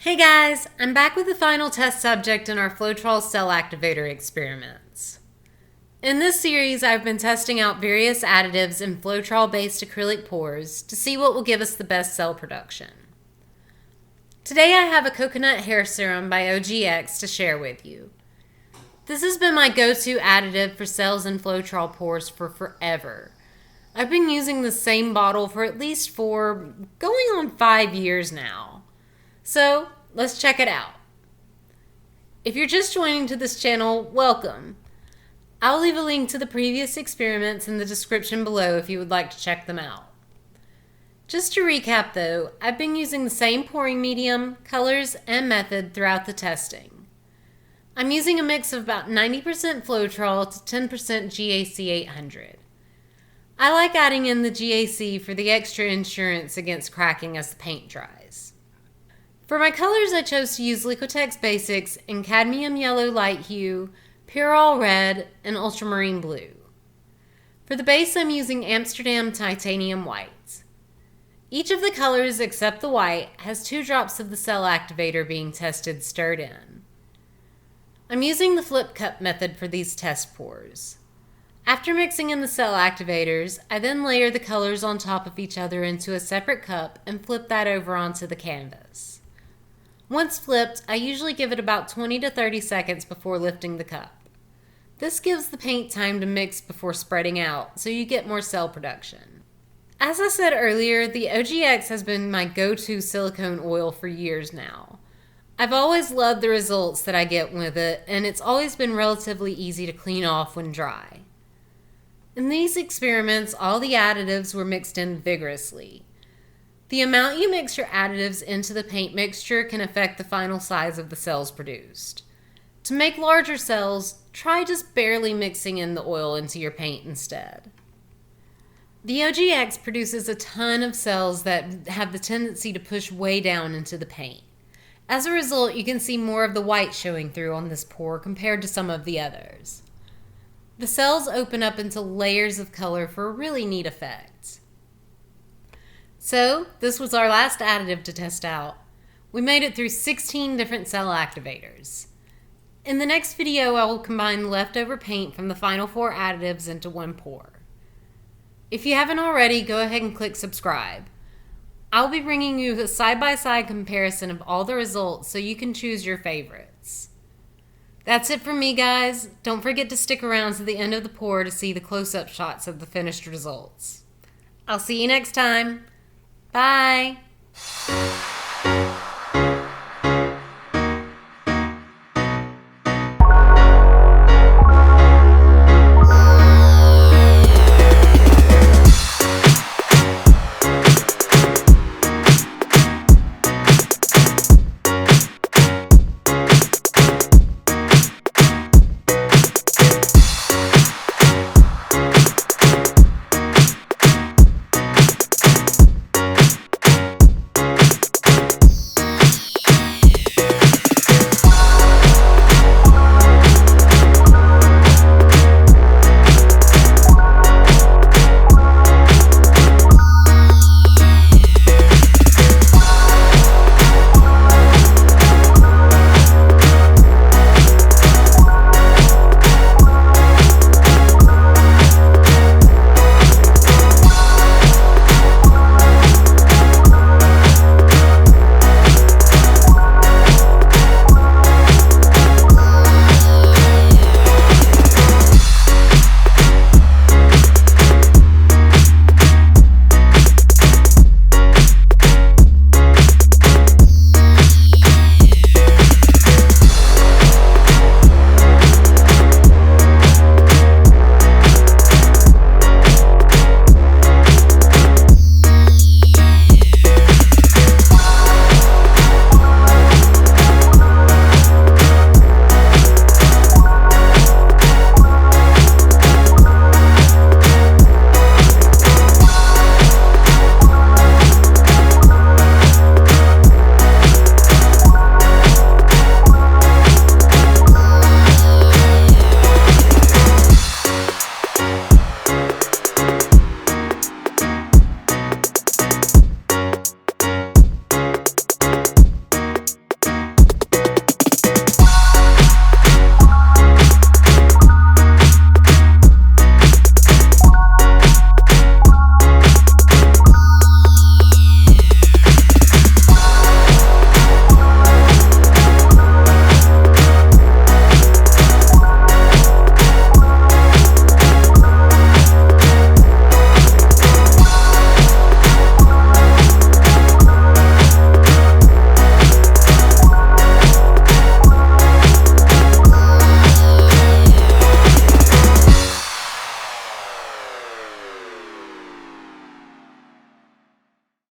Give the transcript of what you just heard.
Hey guys, I'm back with the final test subject in our Floetrol Cell Activator experiments. In this series, I've been testing out various additives in Floetrol-based acrylic pours to see what will give us the best cell production. Today I have a coconut hair serum by OGX to share with you. This has been my go-to additive for cells in Floetrol pours for forever. I've been using the same bottle for at least 4, going on 5 years now. So, let's check it out. If you're just joining to this channel, welcome. I'll leave a link to the previous experiments in the description below if you would like to check them out. Just to recap though, I've been using the same pouring medium, colors, and method throughout the testing. I'm using a mix of about 90% Floetrol to 10% GAC 800. I like adding in the GAC for the extra insurance against cracking as the paint dries. For my colors, I chose to use Liquitex Basics in Cadmium Yellow Light Hue, Purell Red, and Ultramarine Blue. For the base, I'm using Amsterdam Titanium White. Each of the colors except the white has 2 drops of the cell activator being tested stirred in. I'm using the flip cup method for these test pours. After mixing in the cell activators, I then layer the colors on top of each other into a separate cup and flip that over onto the canvas. Once flipped, I usually give it about 20 to 30 seconds before lifting the cup. This gives the paint time to mix before spreading out, so you get more cell production. As I said earlier, the OGX has been my go-to silicone oil for years now. I've always loved the results that I get with it, and it's always been relatively easy to clean off when dry. In these experiments, all the additives were mixed in vigorously. The amount you mix your additives into the paint mixture can affect the final size of the cells produced. To make larger cells, try just barely mixing in the oil into your paint instead. The OGX produces a ton of cells that have the tendency to push way down into the paint. As a result, you can see more of the white showing through on this pour compared to some of the others. The cells open up into layers of color for a really neat effect. So, this was our last additive to test out. We made it through 16 different cell activators. In the next video, I will combine leftover paint from the final 4 additives into one pour. If you haven't already, go ahead and click subscribe. I'll be bringing you a side-by-side comparison of all the results so you can choose your favorites. That's it from me, guys. Don't forget to stick around to the end of the pour to see the close-up shots of the finished results. I'll see you next time. Bye!